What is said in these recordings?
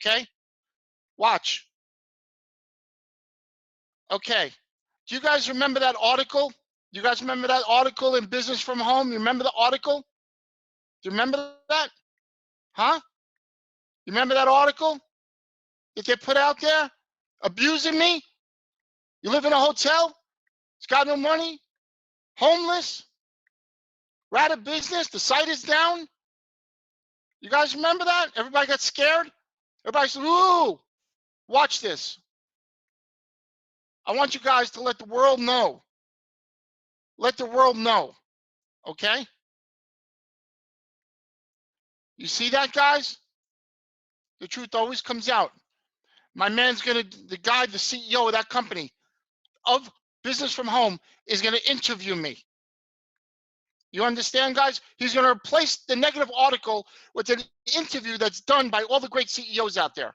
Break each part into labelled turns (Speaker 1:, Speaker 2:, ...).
Speaker 1: Okay? Watch. Okay. Do you guys remember that article? You guys remember that article in Business from Home? You remember the article? Do you remember that? Huh? You remember that article that they put out there? Abusing me? You live in a hotel? It's got no money? Homeless? We're out of business? The site is down? You guys remember that? Everybody got scared? Everybody said, ooh, watch this. I want you guys to let the world know. Let the world know. Okay? You see that, guys? The truth always comes out. My man's the guy, the CEO of that company, of Business from Home, is gonna interview me. You understand, guys? He's gonna replace the negative article with an interview that's done by all the great CEOs out there.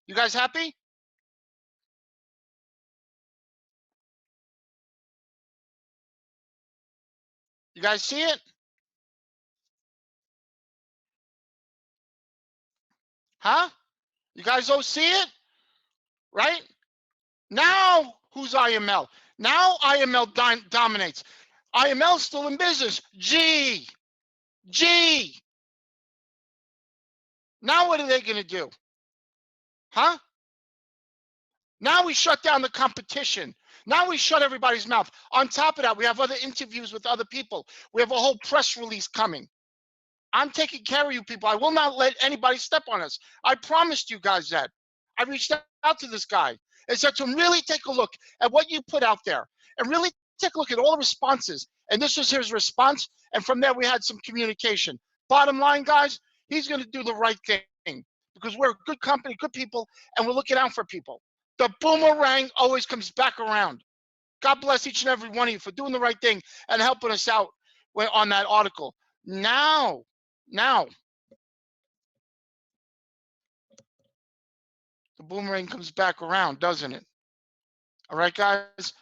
Speaker 1: You guys happy? You guys see it? Huh? You guys all see it? Right? Now, who's IML? Now IML dominates. IML's still in business. G. Now what are they going to do? Huh? Now we shut down the competition. Now we shut everybody's mouth. On top of that, we have other interviews with other people. We have a whole press release coming. I'm taking care of you people. I will not let anybody step on us. I promised you guys that. I reached out to this guy and said to him, really take a look at what you put out there and really take a look at all the responses. And this was his response. And from there, we had some communication. Bottom line, guys, he's going to do the right thing because we're a good company, good people, and we're looking out for people. The boomerang always comes back around. God bless each and every one of you for doing the right thing and helping us out on that article. Now, the boomerang comes back around, doesn't it? All right, guys?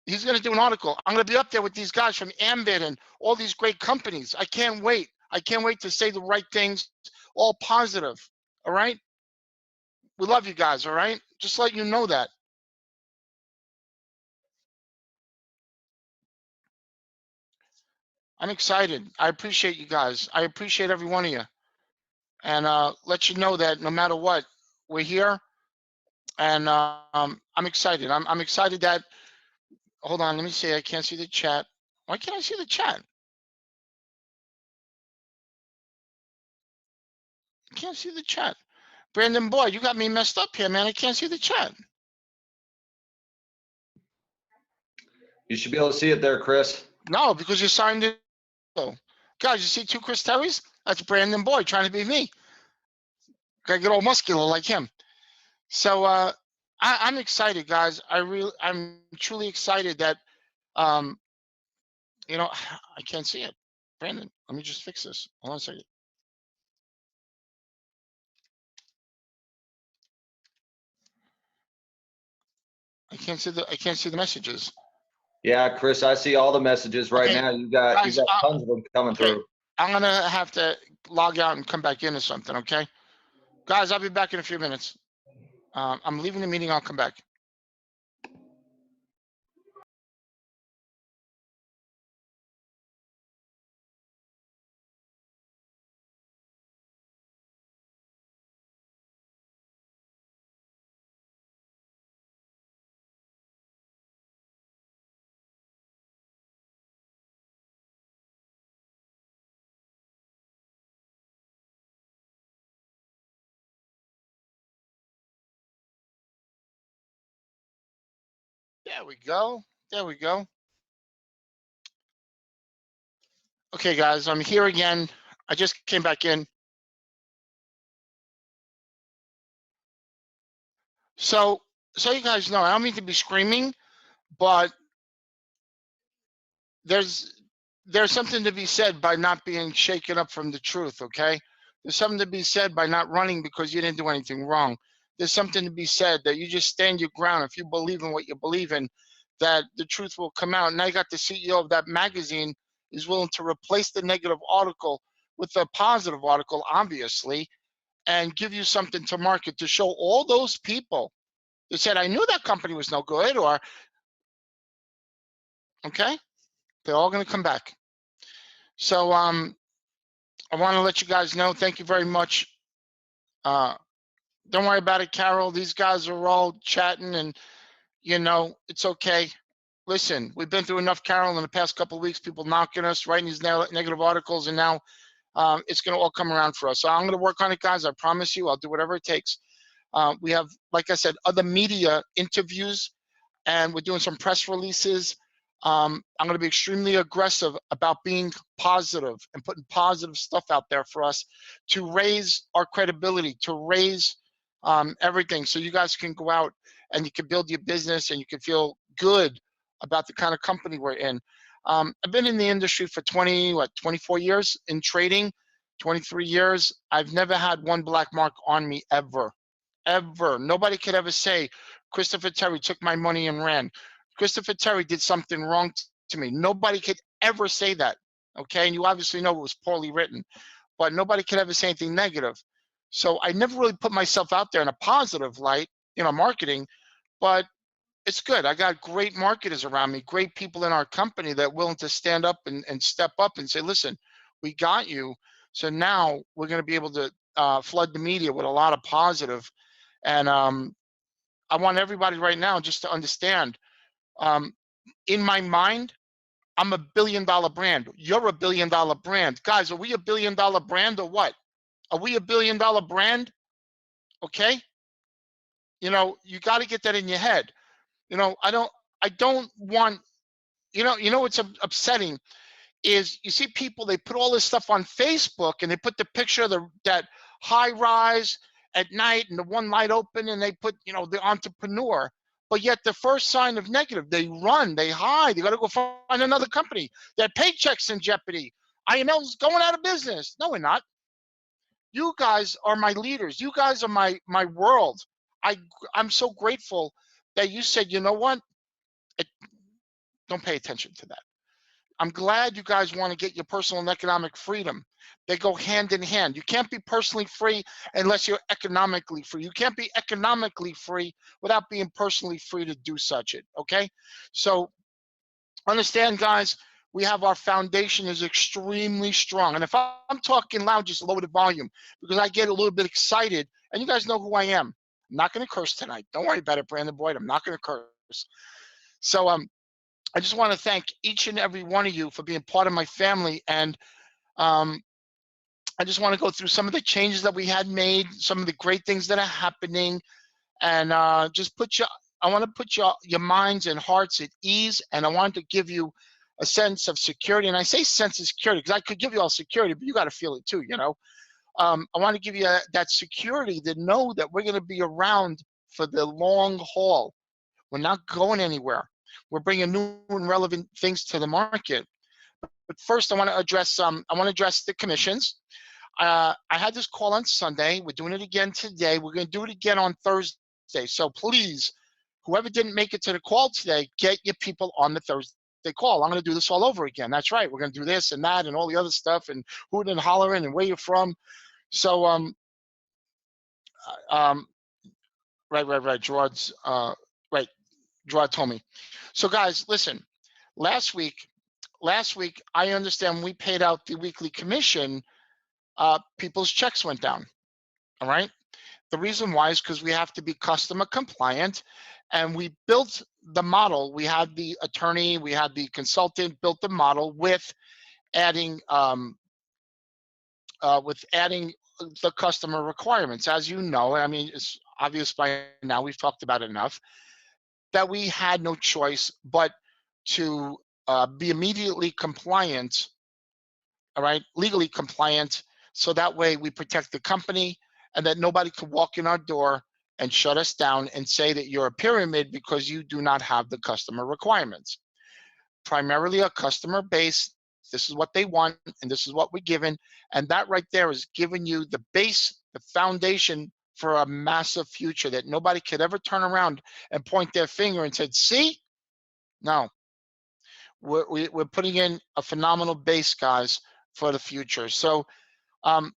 Speaker 1: He's going to do an article. I'm going to be up there with these guys from Ambit and all these great companies. I can't wait. I can't wait to say the right things, all positive. All right? We love you guys, all right? Just let you know that. I'm excited. I appreciate you guys. I appreciate every one of you. And let you know that no matter what, we're here. And I'm excited. I'm excited that, hold on, let me see. I can't see the chat. Why can't I see the chat? I can't see the chat. Brandon Boy, you got me messed up here, man. I can't see the chat.
Speaker 2: You should be able to see it there, Chris.
Speaker 1: No, because you signed it. Guys, you see two Chris Terrys? That's Brandon Boy trying to be me. Gotta get all muscular like him. So I'm excited, guys. I'm truly excited that you know, I can't see it. Brandon, let me just fix this. Hold on a second. I can't see the messages.
Speaker 2: Yeah, Chris, I see all the messages right now. You got tons of them coming through.
Speaker 1: I'm gonna have to log out and come back in or something, okay? Guys, I'll be back in a few minutes. I'm leaving the meeting, I'll come back. There we go. There we go. Okay, guys, I'm here again. I just came back in. So you guys know, I don't mean to be screaming, but there's something to be said by not being shaken up from the truth, okay? There's something to be said by not running because you didn't do anything wrong. There's something to be said that you just stand your ground. If you believe in what you believe in, that the truth will come out. Now you got the CEO of that magazine is willing to replace the negative article with a positive article, obviously. and give you something to market to show all those people that said, I knew that company was no good, or, okay, they're all going to come back. So I want to let you guys know, thank you very much. Don't worry about it, Carol. These guys are all chatting, and you know, it's okay. Listen, we've been through enough, Carol, in the past couple of weeks, people knocking us, writing these negative articles, and now it's going to all come around for us. So I'm going to work on it, guys. I promise you, I'll do whatever it takes. We have, like I said, other media interviews, and we're doing some press releases. I'm going to be extremely aggressive about being positive and putting positive stuff out there for us to raise our credibility, to raise everything, so you guys can go out and you can build your business and you can feel good about the kind of company we're in. I've been in the industry for 24 years in trading, 23 years. I've never had one black mark on me ever. Nobody could ever say, Christopher Terry took my money and ran. Christopher Terry did something wrong to me. Nobody could ever say that, okay? And you obviously know it was poorly written, but nobody could ever say anything negative. So I never really put myself out there in a positive light, you know, marketing, but it's good. I got great marketers around me, great people in our company that are willing to stand up and step up and say, listen, we got you. So now we're going to be able to flood the media with a lot of positive. And I want everybody right now just to understand, in my mind, I'm $1 billion brand. You're $1 billion brand. Guys, are we $1 billion brand or what? Are we $1 billion brand? Okay. You know, you got to get that in your head. You know, I don't want, you know what's upsetting is you see people, they put all this stuff on Facebook and they put the picture of that high rise at night and the one light open, and they put, you know, the entrepreneur, but yet the first sign of negative, they run, they hide, they got to go find another company. Their paycheck's in jeopardy. IML's going out of business. No, we're not. You guys are my leaders. You guys are my world. I'm so grateful that you said, you know what? Don't pay attention to that. I'm glad you guys want to get your personal and economic freedom. They go hand in hand. You can't be personally free unless you're economically free. You can't be economically free without being personally free to do such it, okay? So understand, guys, we have our foundation is extremely strong. And if I'm talking loud, just lower the volume because I get a little bit excited, and you guys know who I am. I'm not going to curse tonight. Don't worry about it, Brandon Boyd. I'm not going to curse. So I just want to thank each and every one of you for being part of my family. And I just want to go through some of the changes that we had made, some of the great things that are happening, and just I want to put your minds and hearts at ease, and I want to give you a sense of security. And I say sense of security because I could give you all security, but you got to feel it too, you know. I want to give you that security to know that we're going to be around for the long haul. We're not going anywhere. We're bringing new and relevant things to the market. But first, I want to address the commissions. I had this call on Sunday. We're doing it again today. We're going to do it again on Thursday. So please, whoever didn't make it to the call today, get your people on the Thursday call. I'm going to do this all over again. That's right. We're going to do this and that and all the other stuff and hooting and hollering and where you're from. So right. Gerard's right. Gerard told me. So guys, listen. Last week, I understand we paid out the weekly commission. People's checks went down. All right. The reason why is because we have to be customer compliant, and we built the model. We had the attorney, we had the consultant built the model with adding the customer requirements. As you know, I mean, it's obvious by now, we've talked about it enough, that we had no choice but to be immediately compliant, all right, legally compliant, so that way we protect the company and that nobody could walk in our door and shut us down and say that you're a pyramid because you do not have the customer requirements. Primarily a customer base, this is what they want and this is what we're given, and that right there is giving you the base, the foundation for a massive future that nobody could ever turn around and point their finger and said, see? No. We're putting in a phenomenal base, guys, for the future. So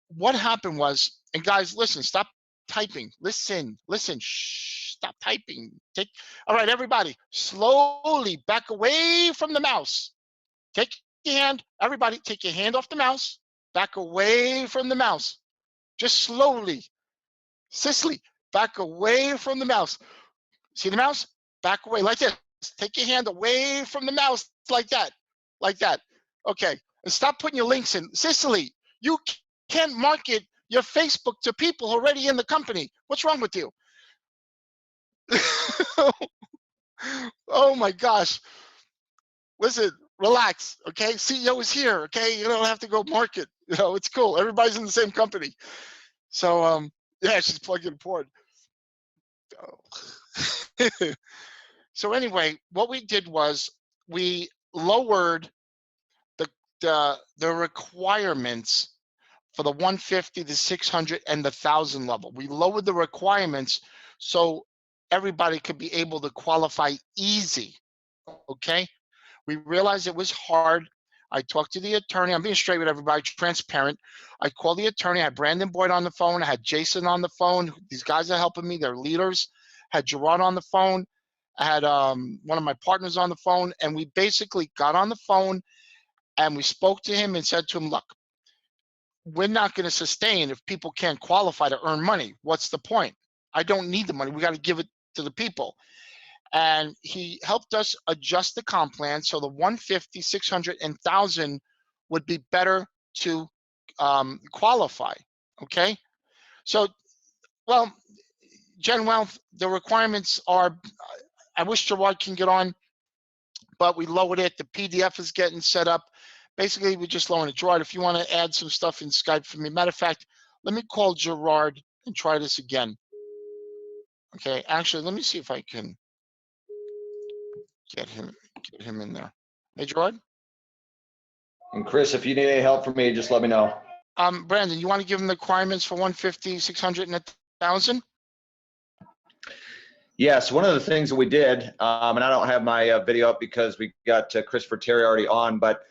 Speaker 1: what happened was And guys, listen, stop typing. Listen, shh, stop typing. All right, everybody, slowly back away from the mouse. Take your hand, everybody, take your hand off the mouse, back away from the mouse. Just slowly. Cicely, back away from the mouse. See the mouse? Back away like this. Take your hand away from the mouse like that. Like that. Okay. And stop putting your links in. Cicely, you can't market your Facebook to people already in the company. What's wrong with you? Oh my gosh. Listen, relax. Okay. CEO is here. Okay. You don't have to go market. You know, it's cool. Everybody's in the same company. So, yeah, she's plugging in porn. So anyway, what we did was we lowered the requirements for the 150, the 600, and the 1,000 level. We lowered the requirements so everybody could be able to qualify easy. Okay, we realized it was hard. I talked to the attorney. I'm being straight with everybody, transparent. I called the attorney. I had Brandon Boyd on the phone. I had Jason on the phone. These guys are helping me. They're leaders. I had Gerard on the phone. I had one of my partners on the phone, and we basically got on the phone and we spoke to him and said to him, look, we're not going to sustain if people can't qualify to earn money. What's the point? I don't need the money. We got to give it to the people. And he helped us adjust the comp plan so the 150, 600, and 1,000 would be better to qualify. Okay. So, well, Gen Wealth, the requirements are, I wish Gerard can get on, but we lowered it. The PDF is getting set up. Basically, we're just lowering it. Gerard, if you want to add some stuff in Skype for me. Matter of fact, let me call Gerard and try this again. Okay, actually, let me see if I can get him in there. Hey, Gerard?
Speaker 2: And Chris, if you need any help from me, just let me know.
Speaker 1: Brandon, you want to give him the requirements for 150, 600, and 1,000?
Speaker 2: Yes, one of the things that we did, and I don't have my video up because we got Christopher Terry already on, but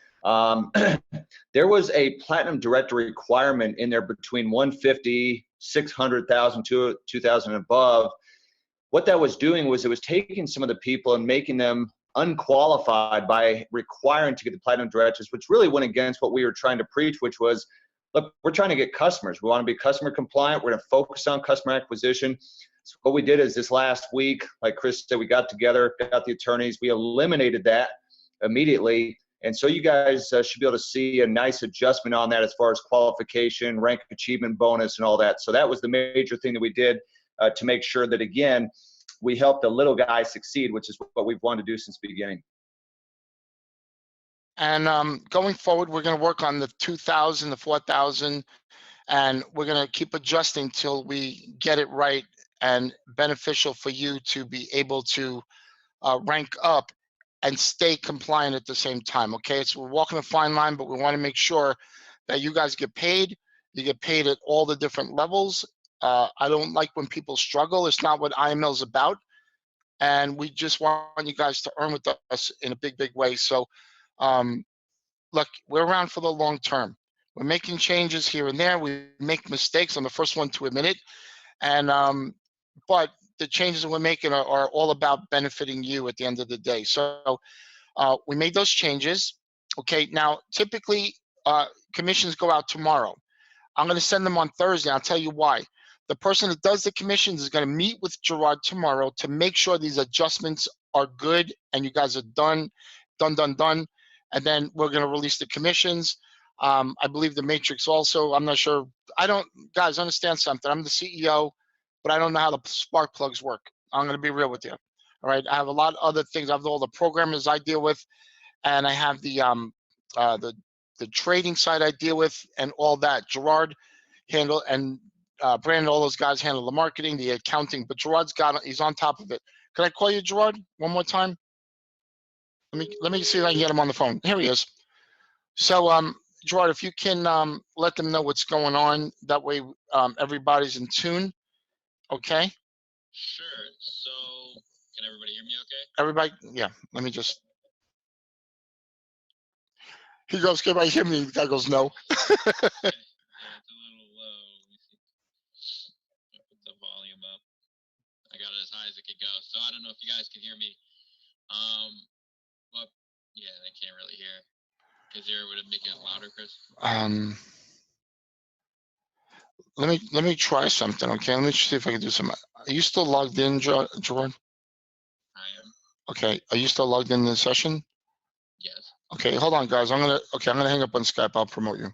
Speaker 2: there was a platinum director requirement in there between 150, 600,000 to 2,000 and above. What that was doing was it was taking some of the people and making them unqualified by requiring to get the platinum directors, which really went against what we were trying to preach, which was, look, we're trying to get customers. We want to be customer compliant. We're going to focus on customer acquisition. So what we did is this last week, like Chris said, we got together, got the attorneys, we eliminated that immediately. And so you guys should be able to see a nice adjustment on that as far as qualification, rank achievement bonus, and all that. So that was the major thing that we did to make sure that, again, we help the little guy succeed, which is what we've wanted to do since the beginning.
Speaker 1: And going forward, we're going to work on the 2,000, the 4,000, and we're going to keep adjusting till we get it right and beneficial for you to be able to rank up and stay compliant at the same time. Okay, so we're walking a fine line, but we want to make sure that you guys get paid. You get paid at all the different levels. I don't like when people struggle. It's not what IML is about. And we just want you guys to earn with us in a big, big way. So look, we're around for the long term. We're making changes here and there. We make mistakes. I'm the first one to admit it. And but the changes that we're making are all about benefiting you at the end of the day. So we made those changes. Okay, now typically commissions go out tomorrow. I'm going to send them on Thursday. I'll tell you why. The person that does the commissions is going to meet with Gerard tomorrow to make sure these adjustments are good and you guys are done. And then we're going to release the commissions. I believe the matrix also, I'm not sure. Guys, understand something. I'm the CEO, but I don't know how the spark plugs work. I'm going to be real with you. All right. I have a lot of other things. I have all the programmers I deal with, and I have the trading side I deal with and all that. Gerard handle and Brandon, all those guys handle the marketing, the accounting, but he's on top of it. Can I call you, Gerard, one more time? Let me see if I can get him on the phone. Here he is. So, Gerard, if you can let them know what's going on, that way everybody's in tune. Okay?
Speaker 3: Sure. So, can everybody hear me okay?
Speaker 1: Everybody, yeah, let me just. He goes, can I hear me? The guy goes, no.
Speaker 3: Yeah, it's a little low. Let me see. I don't know if you guys can hear me. But yeah, they can't really hear. Is there a way to make it louder, Chris?
Speaker 1: Let me try something. Okay, let me see if I can do some. Are you still logged in, Gerard?
Speaker 3: I am.
Speaker 1: Okay, are you still logged in the session?
Speaker 3: Yes.
Speaker 1: Okay, hold on, guys. I'm gonna hang up on Skype. I'll promote you.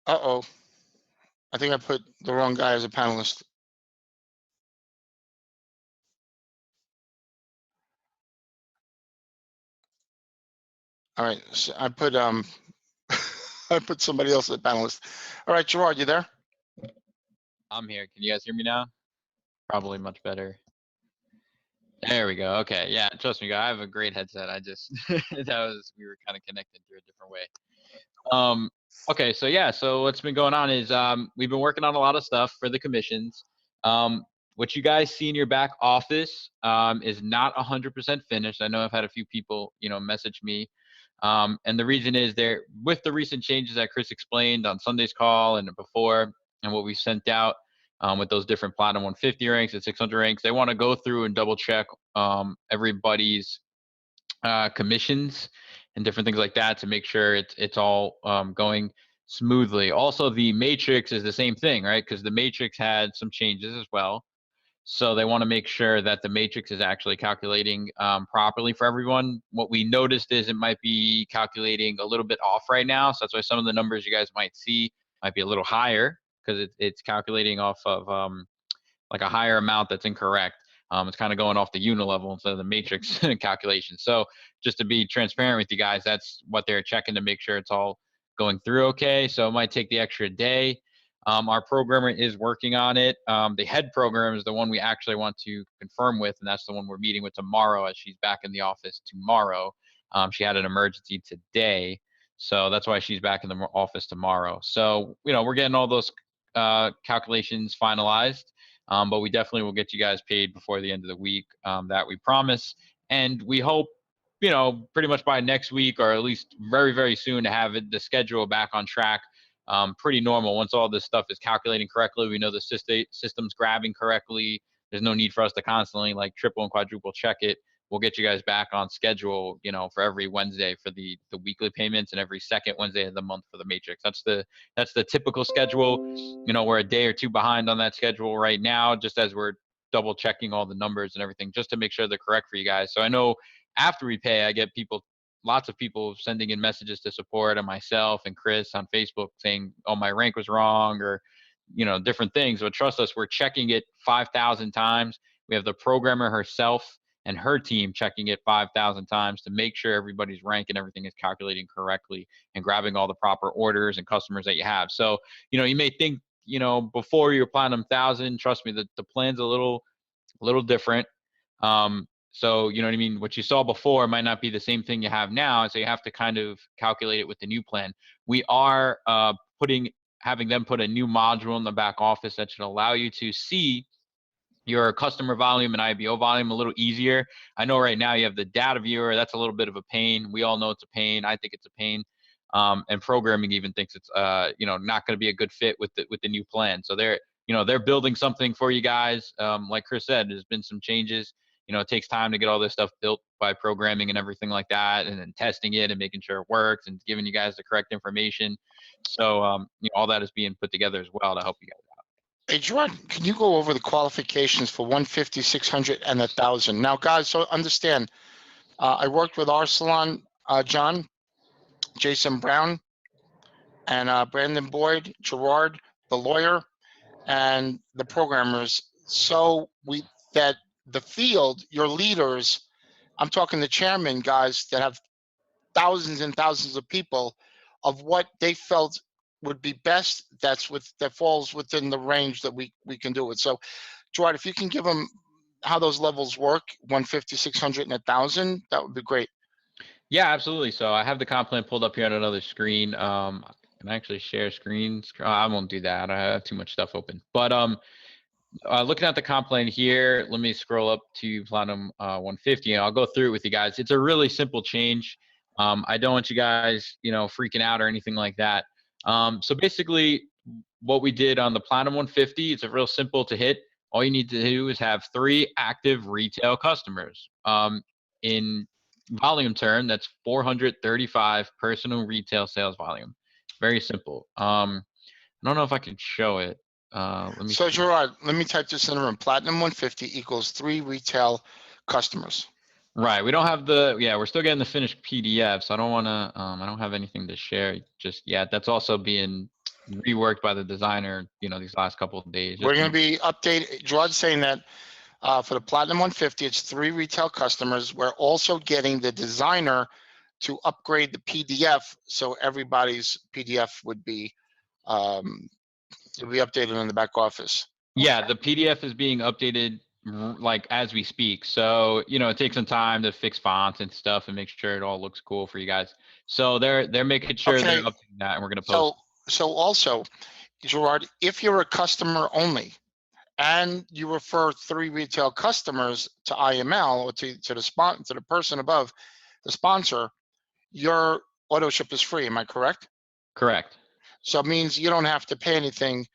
Speaker 1: Uh-oh. I think I put the wrong guy as a panelist. All right, so I put I put somebody else as a panelist. All right, Gerard, you there?
Speaker 4: I'm here. Can you guys hear me now? Probably much better. There we go. Okay. Yeah, trust me, guy. I have a great headset. I just we were kind of connected through a different way. Okay, so yeah, so what's been going on is we've been working on a lot of stuff for the commissions. What you guys see in your back office is not 100% finished. I know I've had a few people, message me. And the reason is there with the recent changes that Chris explained on Sunday's call and before, and what we sent out with those different Platinum 150 ranks and 600 ranks, they want to go through and double check everybody's commissions and different things like that to make sure it's all going smoothly. Also, the matrix is the same thing, right? Because the matrix had some changes as well. So they want to make sure that the matrix is actually calculating properly for everyone. What we noticed is it might be calculating a little bit off right now. So that's why some of the numbers you guys might see might be a little higher because it's calculating off of like a higher amount that's incorrect. It's kind of going off the unilevel instead of the matrix calculation. So just to be transparent with you guys, that's what they're checking to make sure it's all going through okay. So it might take the extra day. Our programmer is working on it. The head programmer is the one we actually want to confirm with, and that's the one we're meeting with tomorrow as she's back in the office tomorrow. She had an emergency today, so that's why she's back in the office tomorrow. So, we're getting all those calculations finalized. But we definitely will get you guys paid before the end of the week, that we promise. And we hope, pretty much by next week or at least very, very soon to have the schedule back on track. Pretty normal. Once all this stuff is calculating correctly, we know the system's grabbing correctly. There's no need for us to constantly like triple and quadruple check it. We'll get you guys back on schedule, for every Wednesday for the weekly payments and every second Wednesday of the month for the matrix. That's the typical schedule. We're a day or two behind on that schedule right now, just as we're double checking all the numbers and everything, just to make sure they're correct for you guys. So I know after we pay, I get lots of people sending in messages to support and myself and Chris on Facebook saying, oh, my rank was wrong or, different things. But trust us, we're checking it 5,000 times. We have the programmer herself and her team checking it 5,000 times to make sure everybody's rank and everything is calculating correctly and grabbing all the proper orders and customers that you have. So, you may think, before you're Platinum 1,000, trust me, the plan's a little different. So, you know what I mean? What you saw before might not be the same thing you have now. So you have to kind of calculate it with the new plan. We are having them put a new module in the back office that should allow you to see your customer volume and IBO volume a little easier. I know right now you have the data viewer. That's a little bit of a pain. We all know it's a pain. I think it's a pain. And programming even thinks it's not going to be a good fit with the new plan. So they're building something for you guys. Like Chris said, there's been some changes. It takes time to get all this stuff built by programming and everything like that, and then testing it and making sure it works and giving you guys the correct information. So all that is being put together as well to help you guys out.
Speaker 1: Hey, Gerard, can you go over the qualifications for 150, 600, and 1,000? Now, guys, so understand, I worked with Arsalan, John, Jason Brown, and Brandon Boyd, Gerard, the lawyer, and the programmers. So that the field, your leaders, I'm talking the chairman guys that have thousands and thousands of people, of what they felt would be best. That falls within the range that we can do it. So, Gerard, if you can give them how those levels work, 150, 600, and 1,000, that would be great.
Speaker 4: Yeah, absolutely. So I have the comp plan pulled up here on another screen. Can I actually share screens? I won't do that. I have too much stuff open. But Looking at the comp plan here, let me scroll up to Platinum 150, and I'll go through it with you guys. It's a really simple change. I don't want you guys, freaking out or anything like that. So basically, what we did on the Platinum 150, it's a real simple to hit. All you need to do is have 3 active retail customers. In volume term, that's 435 personal retail sales volume. Very simple. I don't know if I can show it. Let me
Speaker 1: So
Speaker 4: see.
Speaker 1: Gerard, let me type this in the room. Platinum 150 equals 3 retail customers.
Speaker 4: Right. We don't have we're still getting the finished PDF, so I don't want to, I don't have anything to share just yet. That's also being reworked by the designer, these last couple of days.
Speaker 1: We're going to be updated. Gerard's saying that for the Platinum 150, it's 3 retail customers. We're also getting the designer to upgrade the PDF, so everybody's PDF would be updated in the back office.
Speaker 4: Yeah, the PDF is being updated like as we speak. So, it takes some time to fix fonts and stuff and make sure it all looks cool for you guys. So they're making sure they're
Speaker 1: Okay.
Speaker 4: updating that, and we're going to post.
Speaker 1: So also, Gerard, if you're a customer only and you refer 3 retail customers to IML or to the person above, the sponsor, your auto ship is free. Am I correct?
Speaker 4: Correct.
Speaker 1: So it means you don't have to pay anything.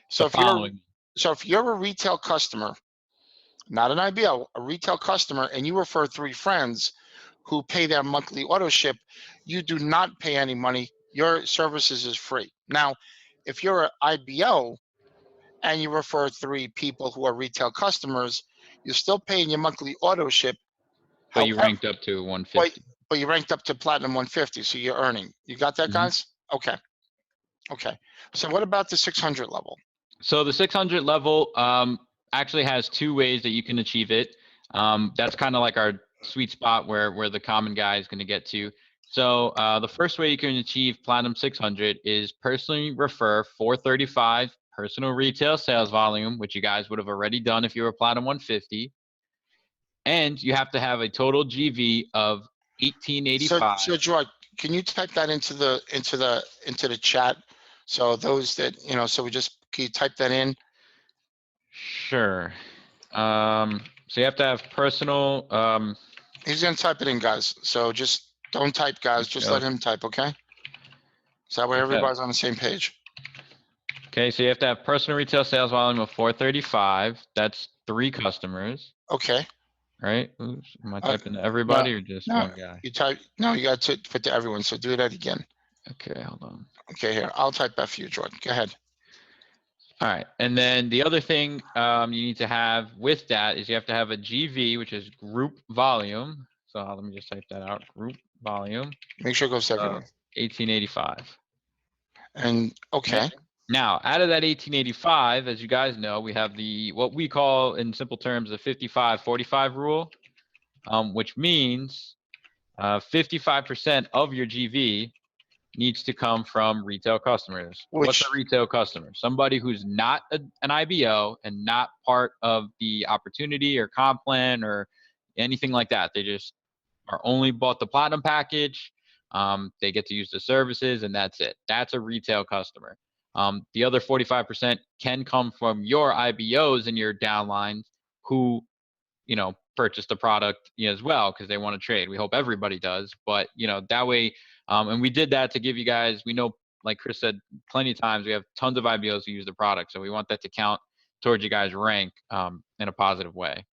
Speaker 1: So if you're a retail customer, not an IBO, a retail customer, and you refer 3 friends who pay their monthly auto ship, you do not pay any money. Your services is free. Now, if you're an IBO and you refer 3 people who are retail customers, you're still paying your monthly auto ship.
Speaker 4: But you ranked up to 150.
Speaker 1: But you ranked up to Platinum 150, so you're earning. You got that, guys? Okay. So what about the 600 level?
Speaker 4: So the 600 level actually has 2 ways that you can achieve it. That's kind of like our sweet spot where the common guy is going to get to. So the first way you can achieve Platinum 600 is personally refer 435 personal retail sales volume, which you guys would have already done if you were Platinum 150. And you have to have a total GV of 1885.
Speaker 1: So Gerard, can you type that into the chat? So those that, can you type that in?
Speaker 4: Sure. So you have to have personal.
Speaker 1: He's gonna type it in, guys. So just don't type, guys. Just let him type, okay? So that way everybody's on the same page.
Speaker 4: Okay, so you have to have personal retail sales volume of 435. That's 3 customers.
Speaker 1: Okay.
Speaker 4: Right? Oops, am I typing to everybody or just one guy?
Speaker 1: You got to put to everyone. So do that again.
Speaker 4: Okay, hold on.
Speaker 1: Okay, here. I'll type that for you, Jordan. Go ahead.
Speaker 4: All right, and then the other thing you need to have with that is you have to have a GV, which is group volume. So let me just type that out. Group volume.
Speaker 1: Make sure it goes to everyone.
Speaker 4: 1885.
Speaker 1: And okay.
Speaker 4: Now, out of that 1885, as you guys know, we have what we call in simple terms the 55-45 rule, which means 55% of your GV needs to come from retail customers. What's a retail customer? Somebody who's not an IBO and not part of the opportunity or comp plan or anything like that. They just are only bought the Platinum package. They get to use the services and that's it. That's a retail customer. The other 45% can come from your IBOs and your downlines who, purchase the product as well because they want to trade. We hope everybody does, but that way, and we did that to give you guys, we know, like Chris said, plenty of times we have tons of IBOs who use the product. So we want that to count towards you guys' rank in a positive way.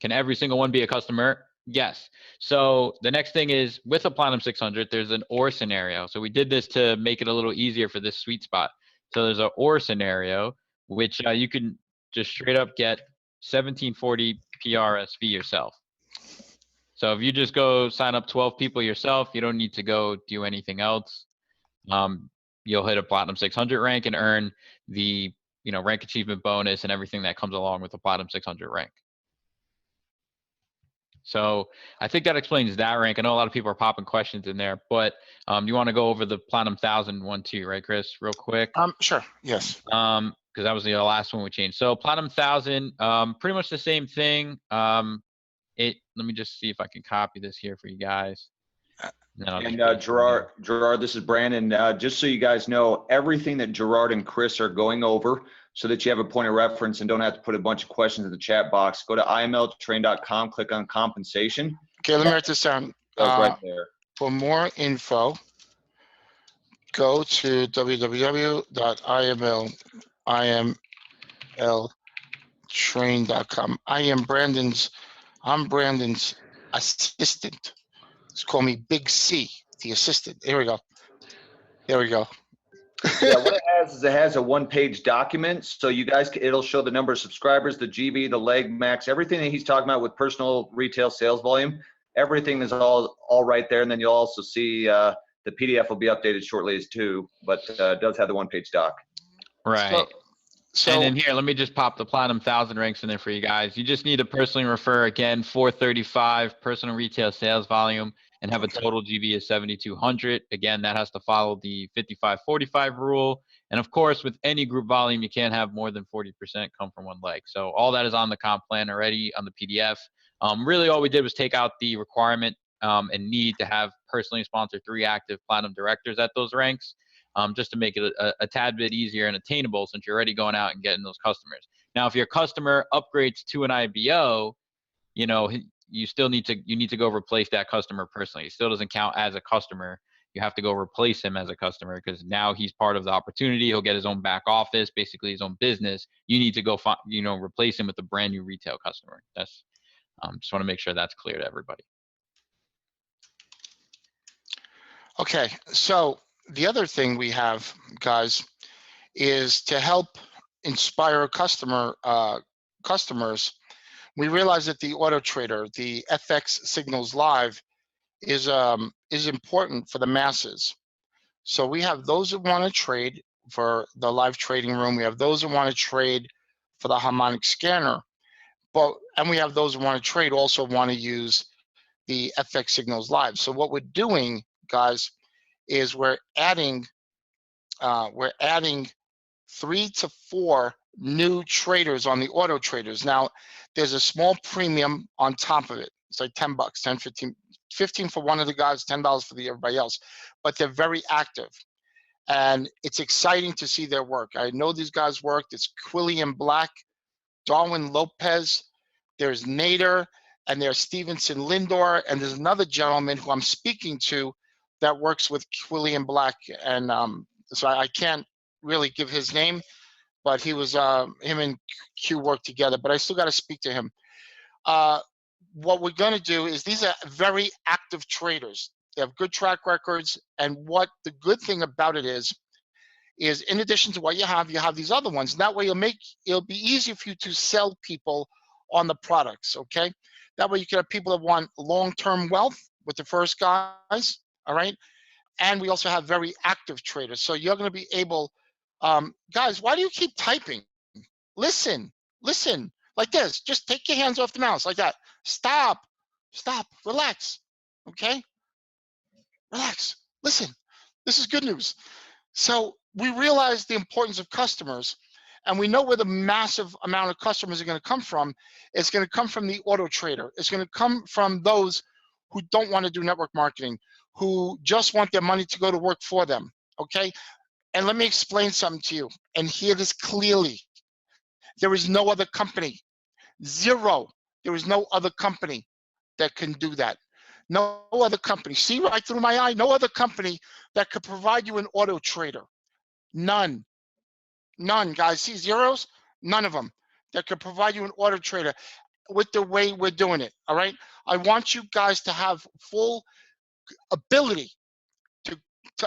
Speaker 4: Can every single one be a customer? Yes. So the next thing is with a Platinum 600, there's an OR scenario. So we did this to make it a little easier for this sweet spot. So there's an OR scenario, which you can just straight up get 1740 PRSV yourself. So if you just go sign up 12 people yourself, you don't need to go do anything else. You'll hit a Platinum 600 rank and earn the rank achievement bonus and everything that comes along with the Platinum 600 rank. So I think that explains that rank. I know a lot of people are popping questions in there, but you want to go over the Platinum 1000 one too, right, Chris, real quick?
Speaker 1: Sure. Yes.
Speaker 4: Because that was the last one we changed. So Platinum 1000, pretty much the same thing. Let me just see if I can copy this here for you guys.
Speaker 2: And Gerard, this is Brandon. Just so you guys know, everything that Gerard and Chris are going over, so that you have a point of reference and don't have to put a bunch of questions in the chat box. Go to imltrain.com, click on compensation.
Speaker 1: Okay, let me write this down.
Speaker 2: Goes right there.
Speaker 1: For more info, go to www.imltrain.com. I'm Brandon's assistant. Just call me Big C, the assistant. Here we go. There we go.
Speaker 2: Yeah, what it has is it has a one-page document, so you guys, it'll show the number of subscribers, the GB, the leg max, everything that he's talking about with personal retail sales volume. Everything is all right there, and then you'll also see the PDF will be updated shortly as too, but it does have the one-page doc.
Speaker 4: Right.
Speaker 1: So
Speaker 4: And then here, let me just pop the Platinum 1000 ranks in there for you guys. You just need to personally refer, again, 435 personal retail sales volume and have a total GB of 7,200. Again, that has to follow the 55-45 rule. And of course, with any group volume, you can't have more than 40% come from one leg. So all that is on the comp plan already on the PDF. Really, all we did was take out the requirement and need to have personally sponsored 3 active Platinum directors at those ranks. Just to make it a tad bit easier and attainable since you're already going out and getting those customers. Now, if your customer upgrades to an IBO, you know, you need to go replace that customer personally. He still doesn't count as a customer. You have to go replace him as a customer because now he's part of the opportunity. He'll get his own back office, basically his own business. You need to go find, replace him with a brand new retail customer. That's just want to make sure that's clear to everybody.
Speaker 1: okay, so the other thing we have, guys, is to help inspire customers. We realize that the Auto Trader, the FX Signals Live, is important for the masses. So we have those that want to trade for the live trading room. We have those that want to trade for the harmonic scanner, and we have those that want to trade also want to use the FX Signals Live. So what we're doing, guys, is we're adding 3 to 4 new traders on the Auto Traders. Now, there's a small premium on top of it. It's like $10, 10, 15 for one of the guys, $10 for everybody else. But they're very active, and it's exciting to see their work. I know these guys worked. It's Quillian Black, Darwin Lopez, there's Nader, and there's Stevenson Lindor, and there's another gentleman who I'm speaking to that works with Quillian Black, and so I can't really give his name, but he was him and Q worked together, but I still got to speak to him. What we're going to do is these are very active traders. They have good track records, and what the good thing about it is in addition to what you have these other ones. And that way it'll be easier for you to sell people on the products, okay? That way you can have people that want long-term wealth with the first guys, all right? And we also have very active traders. So you're going to be able, guys, why do you keep typing? Listen, like this. Just take your hands off the mouse like that. Stop, relax, okay? Relax, listen, this is good news. So we realize the importance of customers, and we know where the massive amount of customers are going to come from. It's going to come from the Auto Trader. It's going to come from those who don't want to do network marketing, who just want their money to go to work for them, okay? And let me explain something to you and hear this clearly. There is no other company, zero. There is no other company that can do that. No other company. See right through my eye? No other company that could provide you an Auto Trader. None, guys. See zeros? None of them that could provide you an Auto Trader with the way we're doing it, all right? I want you guys to have full ability to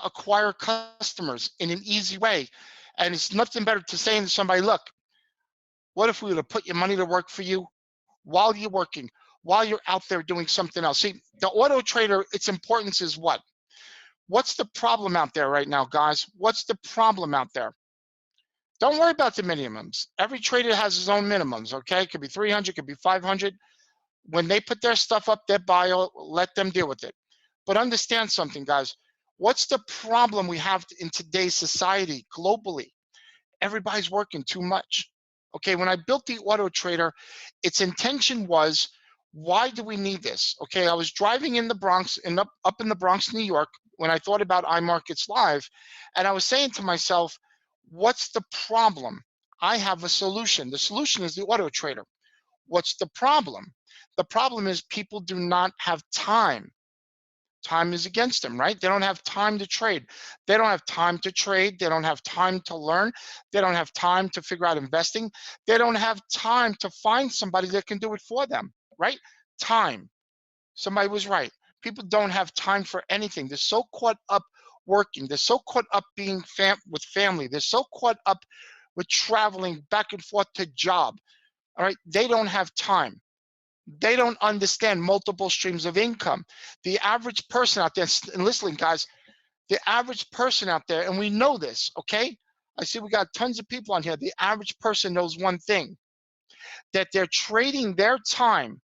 Speaker 1: acquire customers in an easy way. And it's nothing better to saying to somebody, look, what if we were to put your money to work for you while you're working, while you're out there doing something else? See, the Auto Trader, its importance is what? What's the problem out there right now, guys? What's the problem out there? Don't worry about the minimums. Every trader has his own minimums, okay? It could be 300, it could be 500. When they put their stuff up, their bio, let them deal with it. But understand something, guys. What's the problem we have in today's society globally? Everybody's working too much. Okay, when I built the Auto Trader, its intention was, why do we need this? Okay, I was driving in the Bronx, up in the Bronx, New York, when I thought about iMarkets Live, and I was saying to myself, what's the problem? I have a solution. The solution is the auto trader. What's the problem? The problem is people do not have time. Time is against them, right? They don't have time to trade. They don't have time to trade. They don't have time to learn. They don't have time to figure out investing. They don't have time to find somebody that can do it for them, right? Time. Somebody was right. People don't have time for anything. They're so caught up working. They're so caught up being with family. They're so caught up with traveling back and forth to job. All right, they don't have time. They don't understand multiple streams of income. The average person out there, and listening, guys, the average person out there, and we know this, okay? I see we got tons of people on here. The average person knows one thing, that they're trading their time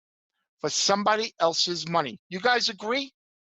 Speaker 1: for somebody else's money. You guys agree?